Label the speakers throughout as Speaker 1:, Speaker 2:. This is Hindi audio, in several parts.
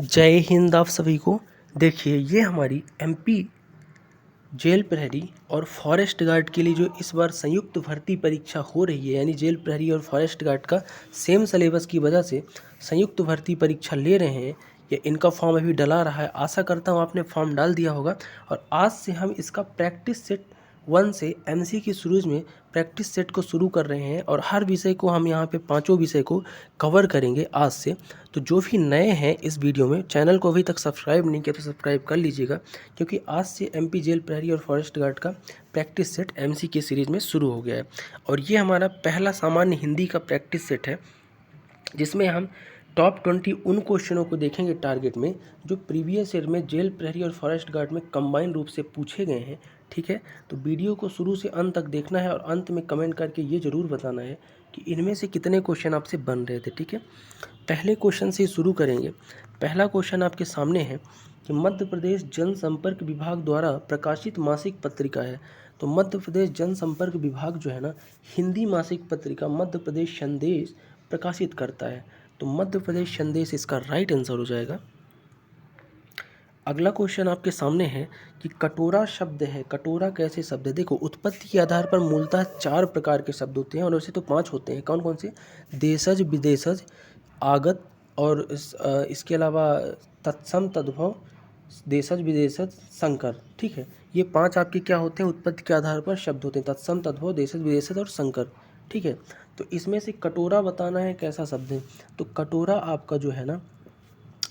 Speaker 1: जय हिंद आप सभी को। देखिए ये हमारी एमपी जेल प्रहरी और फॉरेस्ट गार्ड के लिए जो इस बार संयुक्त भर्ती परीक्षा हो रही है, यानी जेल प्रहरी और फॉरेस्ट गार्ड का सेम सिलेबस की वजह से संयुक्त भर्ती परीक्षा ले रहे हैं। या इनका फॉर्म अभी डला रहा है। आशा करता हूँ आपने फॉर्म डाल दिया होगा। और आज से हम इसका प्रैक्टिस सेट 1 से एमसी की सीरीज में प्रैक्टिस सेट को शुरू कर रहे हैं। और हर विषय को हम यहाँ पे पांचों विषय को कवर करेंगे आज से। तो जो भी नए हैं इस वीडियो में, चैनल को अभी तक सब्सक्राइब नहीं किया तो सब्सक्राइब कर लीजिएगा, क्योंकि आज से एमपी जेल प्रहरी और फॉरेस्ट गार्ड का प्रैक्टिस सेट एमसी की सीरीज़ में शुरू हो गया है। और ये हमारा पहला सामान्य हिंदी का प्रैक्टिस सेट है, जिसमें हम टॉप 20 उन क्वेश्चनों को देखेंगे टारगेट में, जो प्रीवियस ईयर में जेल प्रहरी और फॉरेस्ट गार्ड में कंबाइन रूप से पूछे गए हैं। ठीक है, तो वीडियो को शुरू से अंत तक देखना है और अंत में कमेंट करके ये ज़रूर बताना है कि इनमें से कितने क्वेश्चन आपसे बन रहे थे। ठीक है, पहले क्वेश्चन से शुरू करेंगे। पहला क्वेश्चन आपके सामने है कि मध्य प्रदेश जनसंपर्क विभाग द्वारा प्रकाशित मासिक पत्रिका है। तो मध्य प्रदेश जनसंपर्क विभाग जो है ना, हिंदी मासिक पत्रिका मध्य प्रदेश संदेश प्रकाशित करता है। तो मध्य प्रदेश संदेश इसका राइट आंसर हो जाएगा। अगला क्वेश्चन आपके सामने है कि कटोरा शब्द है। कटोरा कैसे शब्द है? देखो, उत्पत्ति के आधार पर मूलतः 4 प्रकार के शब्द होते हैं, और वैसे तो 5 होते हैं। कौन कौन से? देशज, विदेशज, आगत और इसके अलावा तत्सम, तद्भव, देशज, विदेशज, संकर। ठीक है, ये 5 आपके क्या होते हैं? उत्पत्ति के आधार पर शब्द होते हैं। तत्सम, तद्भव, देशज, विदेशज और संकर। ठीक है, तो इसमें से कटोरा बताना है कैसा शब्द है। तो कटोरा आपका जो है ना,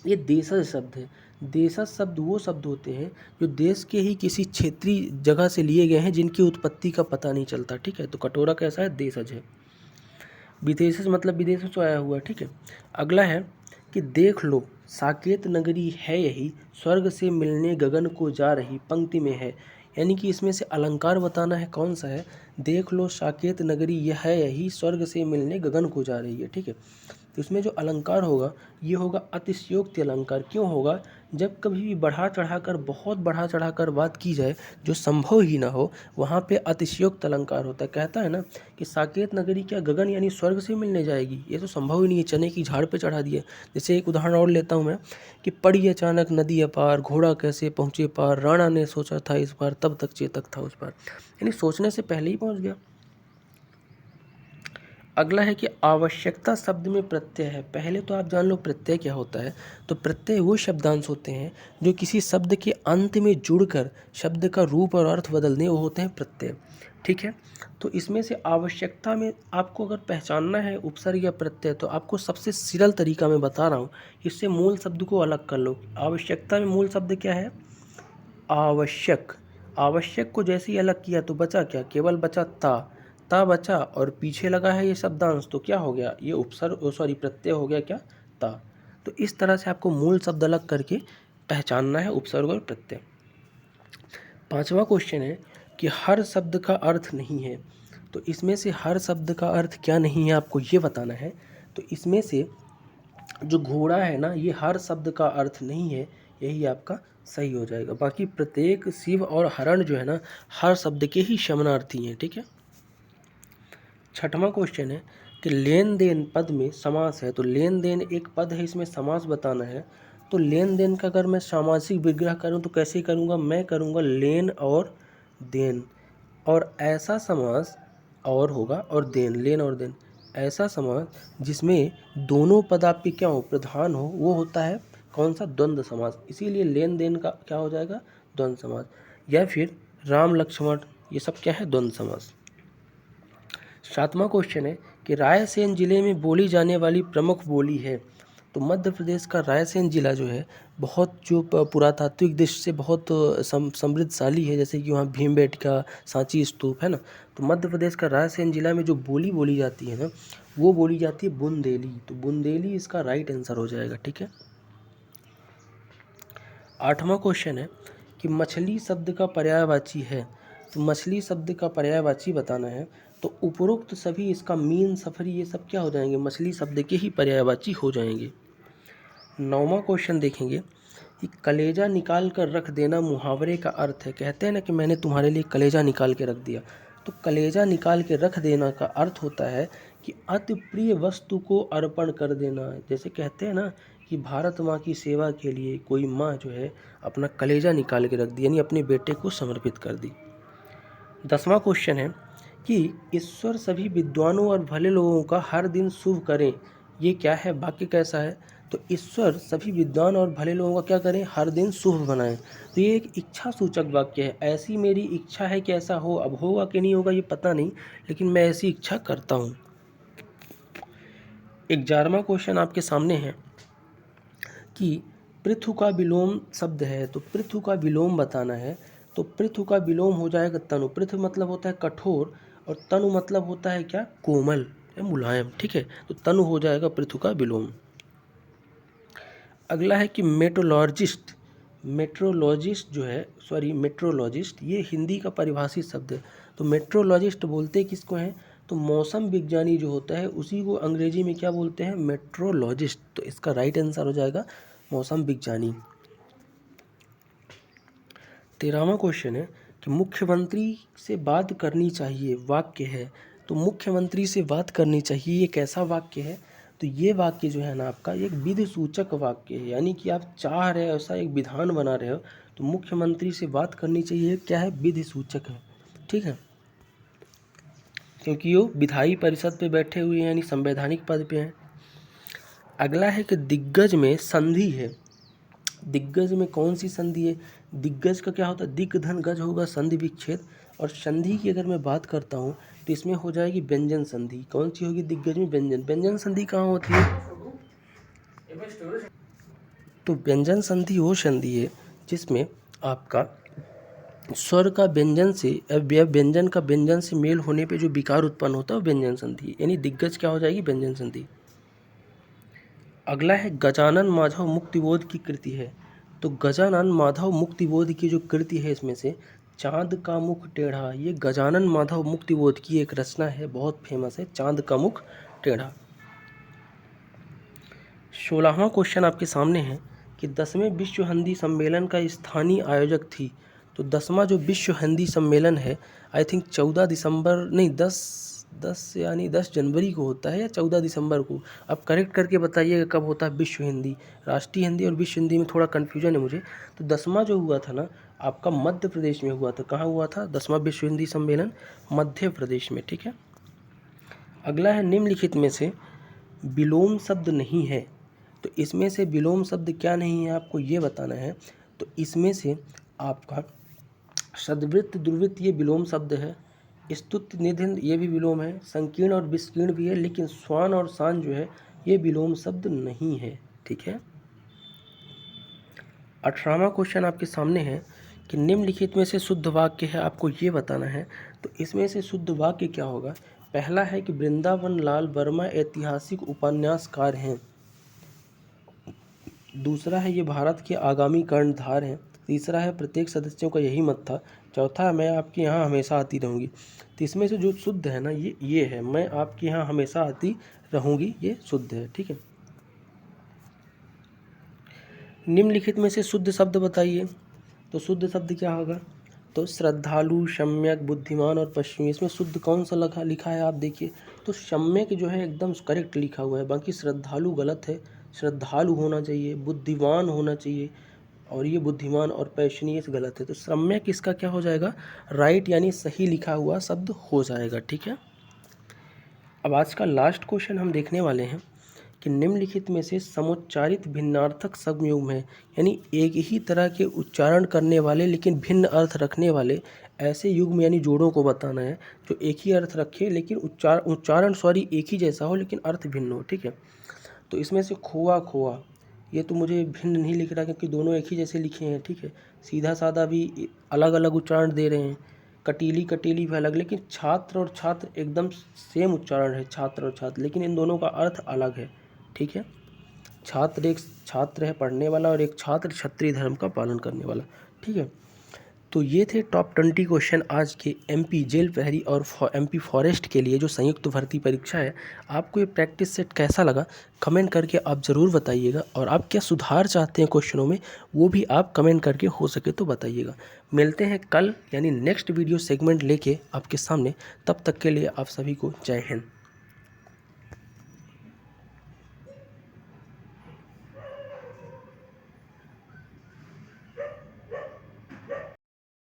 Speaker 1: ये देशज शब्द है। देशज शब्द वो शब्द होते हैं जो देश के ही किसी क्षेत्रीय जगह से लिए गए हैं, जिनकी उत्पत्ति का पता नहीं चलता। ठीक है, तो कटोरा कैसा है? देशज है। विदेशज मतलब विदेशों से आया हुआ। ठीक है, अगला है कि देख लो साकेत नगरी है यही, स्वर्ग से मिलने गगन को जा रही, पंक्ति में है। यानी कि इसमें से अलंकार बताना है कौन सा है। देख लो साकेत नगरी यह है यही, स्वर्ग से मिलने गगन को जा रही है। ठीक है, तो इसमें जो अलंकार होगा ये होगा अतिशयोक्ति अलंकार। क्यों होगा? जब कभी भी बढ़ा चढ़ाकर, बहुत बढ़ा चढ़ाकर बात की जाए जो संभव ही ना हो, वहाँ पे अतिशयोक्त अलंकार होता है। कहता है ना कि साकेत नगरी क्या गगन यानी स्वर्ग से मिलने जाएगी? ये तो संभव ही नहीं है, चने की झाड़ पे चढ़ा दिए। जैसे एक उदाहरण और लेता हूँ मैं कि पड़ी अचानक नदी अपार, घोड़ा कैसे पहुँचे पार, राणा ने सोचा था इस बार, तब तक चेतक था उस पार। यानी सोचने से पहले ही पहुँच गया। अगला है कि आवश्यकता शब्द में प्रत्यय है। पहले तो आप जान लो प्रत्यय क्या होता है। तो प्रत्यय वो शब्दांश होते हैं जो किसी शब्द के अंत में जुड़कर शब्द का रूप और अर्थ बदल दें, वो होते हैं प्रत्यय। ठीक है, तो इसमें से आवश्यकता में आपको अगर पहचानना है उपसर्ग या प्रत्यय, तो आपको सबसे सरल तरीका मैं बता रहा हूँ, इससे मूल शब्द को अलग कर लो। आवश्यकता में मूल शब्द क्या है? आवश्यक। आवश्यक को जैसे ही अलग किया तो बचा क्या? केवल बचा ता बचा, और पीछे लगा है ये शब्दांश, तो क्या हो गया? ये उपसर्ग, सॉरी प्रत्यय हो गया क्या? ता। तो इस तरह से आपको मूल शब्द अलग करके पहचानना है उपसर्ग और प्रत्यय। 5वां क्वेश्चन है कि हर शब्द का अर्थ नहीं है। तो इसमें से हर शब्द का अर्थ क्या नहीं है आपको ये बताना है। तो इसमें से जो घोड़ा है ना, ये हर शब्द का अर्थ नहीं है, यही आपका सही हो जाएगा। बाकी प्रत्येक, शिव और हरण जो है ना, हर शब्द के ही समानार्थी हैं। ठीक है, 6वां क्वेश्चन है कि लेन देन पद में समास है। तो लेन देन एक पद है, इसमें समास बताना है। तो लेन देन का अगर मैं सामासिक विग्रह करूं तो कैसे करूंगा? मैं करूंगा लेन और देन, और ऐसा समास और होगा, और देन, लेन और देन, ऐसा समास जिसमें दोनों पद आपके क्या हो? प्रधान हो, वो होता है कौन सा? द्वंद्व समास। इसीलिए लेन देन का क्या हो जाएगा? द्वंद्व समास। या फिर राम लक्ष्मण, ये सब क्या है? द्वंद्व समास। 7वां क्वेश्चन है कि रायसेन जिले में बोली जाने वाली प्रमुख बोली है। तो मध्य प्रदेश का रायसेन जिला जो है, बहुत जो पुरातात्विक दृष्टि से बहुत समृद्धशाली है। जैसे कि वहाँ भीमबेटका, सांची स्तूप है ना। तो मध्य प्रदेश का रायसेन जिला में जो बोली बोली जाती है ना, वो बोली जाती है बुंदेली। तो बुंदेली इसका राइट आंसर हो जाएगा। ठीक है, 8वां क्वेश्चन है कि मछली शब्द का पर्यायवाची है। तो मछली शब्द का पर्यायवाची बताना है। तो उपरोक्त सभी, इसका मीन, सफरी, ये सब क्या हो जाएंगे? मछली शब्द के ही पर्यायवाची हो जाएंगे। 9वां क्वेश्चन देखेंगे कि कलेजा निकाल कर रख देना मुहावरे का अर्थ है। कहते हैं ना कि मैंने तुम्हारे लिए कलेजा निकाल के रख दिया। तो कलेजा निकाल के रख देना का अर्थ होता है कि अति प्रिय वस्तु को अर्पण कर देना। जैसे कहते हैं ना कि भारत माँ की सेवा के लिए कोई माँ जो है अपना कलेजा निकाल के रख दी, यानी अपने बेटे को समर्पित कर दी। 10वां क्वेश्चन है कि ईश्वर सभी विद्वानों और भले लोगों का हर दिन शुभ करें, ये क्या है, वाक्य कैसा है? तो ईश्वर सभी विद्वान और भले लोगों का क्या करें, हर दिन शुभ बनाएं। तो ये एक इच्छा सूचक वाक्य है। ऐसी मेरी इच्छा है कि ऐसा हो, अब होगा कि नहीं होगा ये पता नहीं, लेकिन मैं ऐसी इच्छा करता हूँ। 11वां क्वेश्चन आपके सामने है कि पृथु का विलोम शब्द है, तो पृथु का विलोम बताना है। तो पृथु का विलोम हो जाएगा तनु। पृथु मतलब होता है कठोर और तनु मतलब होता है क्या, कोमल या मुलायम। ठीक है, तो तनु हो जाएगा पृथु का विलोम। अगला है कि मेट्रोलॉजिस्ट। मेट्रोलॉजिस्ट जो है, मेट्रोलॉजिस्ट ये हिंदी का परिभाषित शब्द है। तो मेट्रोलॉजिस्ट बोलते किसको हैं, तो मौसम विज्ञानी जो होता है उसी को अंग्रेजी में क्या बोलते हैं, मेट्रोलॉजिस्ट। तो इसका राइट आंसर हो जाएगा मौसम विज्ञानी। 13वां क्वेश्चन है कि मुख्यमंत्री से बात करनी चाहिए, वाक्य है। तो मुख्यमंत्री से बात करनी चाहिए, ये कैसा वाक्य है, तो ये वाक्य जो है ना आपका एक विधि सूचक वाक्य है, यानी कि आप चाह रहे हो, ऐसा एक विधान बना रहे हो। तो मुख्यमंत्री से बात करनी चाहिए क्या है, विधि सूचक है। ठीक है, क्योंकि वो विधायी परिषद पे बैठे हुए हैं, यानी संवैधानिक पद पे हैं। अगला है कि दिग्गज में संधि है। दिग्गज में कौन सी संधि है, दिग्गज का क्या होता है, दिक धन गज होगा संधि विच्छेद। और संधि की अगर मैं बात करता हूँ तो इसमें हो जाएगी व्यंजन संधि। कौन सी होगी, दिग्गज में व्यंजन। व्यंजन संधि कहाँ होती है, तो व्यंजन संधि वो संधि है जिसमें आपका स्वर का व्यंजन से व्यंजन का व्यंजन से मेल होने पे जो विकार उत्पन्न होता है व्यंजन संधि, यानी दिग्गज क्या हो जाएगी, व्यंजन संधि। अगला है गजानन माधव मुक्तिबोध की कृति है। तो गजानन माधव मुक्तिबोध की जो कृति है इसमें से चांद का मुख टेढ़ा, ये गजानन माधव मुक्तिबोध की एक रचना है, बहुत फेमस है, चांद का मुख टेढ़ा। 16वां क्वेश्चन आपके सामने है कि 10वें विश्व हिंदी सम्मेलन का स्थानीय आयोजक थी। तो 10वां जो विश्व हिंदी सम्मेलन है आई थिंक 14 दिसंबर नहीं 10 यानी 10 जनवरी को होता है या 14 दिसंबर को, आप करेक्ट करके बताइएगा कब होता है विश्व हिंदी। राष्ट्रीय हिंदी और विश्व हिंदी में थोड़ा कन्फ्यूजन है मुझे। तो 10वां जो हुआ था ना आपका मध्य प्रदेश में हुआ था। कहाँ हुआ था 10वां विश्व हिंदी सम्मेलन, मध्य प्रदेश में। ठीक है, अगला है निम्नलिखित में से विलोम शब्द नहीं है। तो इसमें से विलोम शब्द क्या नहीं है आपको ये बताना है। तो इसमें से आपका सद्वृत्त दुर्वृत्त ये विलोम शब्द है, स्तुत्य निधिन्ध ये भी विलोम है, संकीर्ण और विस्कीर्ण भी है, लेकिन स्वान और शान जो है ये विलोम शब्द नहीं है। ठीक है, 18वां क्वेश्चन आपके सामने है कि निम्नलिखित में से शुद्ध वाक्य है, आपको ये बताना है। तो इसमें से शुद्ध वाक्य क्या होगा, पहला है कि वृंदावन लाल वर्मा ऐतिहासिक उपन्यासकार हैं। दूसरा है ये भारत के आगामी कर्णधार हैं। तीसरा है प्रत्येक सदस्यों का यही मत था। चौथा है मैं आपके यहाँ हमेशा आती रहूँगी। तो इसमें से जो शुद्ध है ना ये है, मैं आपके यहाँ हमेशा आती रहूँगी, ये शुद्ध है। ठीक है, निम्नलिखित में से शुद्ध शब्द बताइए। तो शुद्ध शब्द क्या होगा, तो श्रद्धालु, सम्यक, बुद्धिमान और पश्चिमी। इसमें शुद्ध कौन सा लिखा है आप देखिए। तो सम्यक जो है एकदम करेक्ट लिखा हुआ है, बाकी श्रद्धालु गलत है। श्रद्धालु होना चाहिए, बुद्धिमान होना चाहिए, और ये बुद्धिमान और पैशनीय गलत है। तो सम्यक इसका क्या हो जाएगा, राइट यानी सही लिखा हुआ शब्द हो जाएगा। ठीक है, अब आज का लास्ट क्वेश्चन हम देखने वाले हैं कि निम्नलिखित में से समुच्चारित भिन्नार्थक संयुग्म है, यानी एक ही तरह के उच्चारण करने वाले लेकिन भिन्न अर्थ रखने वाले ऐसे युग्म यानी जोड़ों को बताना है जो एक ही अर्थ रखे लेकिन उच्चारण एक ही जैसा हो लेकिन अर्थ भिन्न हो। ठीक है, तो इसमें से खोआ खोआ ये तो मुझे भिन्न नहीं लिख रहा क्योंकि दोनों एक ही जैसे लिखे हैं। ठीक है, सीधा साधा भी अलग अलग उच्चारण दे रहे हैं, कटीली कटीली भी अलग, लेकिन छात्र और छात्र एकदम सेम उच्चारण है, छात्र और छात्र, लेकिन इन दोनों का अर्थ अलग है। ठीक है, छात्र एक छात्र है पढ़ने वाला और एक छात्र क्षत्रिय धर्म का पालन करने वाला। ठीक है, तो ये थे टॉप 20 क्वेश्चन आज के एमपी जेल प्रहरी और एमपी फॉरेस्ट के लिए जो संयुक्त भर्ती परीक्षा है। आपको ये प्रैक्टिस सेट कैसा लगा कमेंट करके आप ज़रूर बताइएगा, और आप क्या सुधार चाहते हैं क्वेश्चनों में वो भी आप कमेंट करके हो सके तो बताइएगा। मिलते हैं कल यानी नेक्स्ट वीडियो सेगमेंट लेके आपके सामने, तब तक के लिए आप सभी को जय हिंद।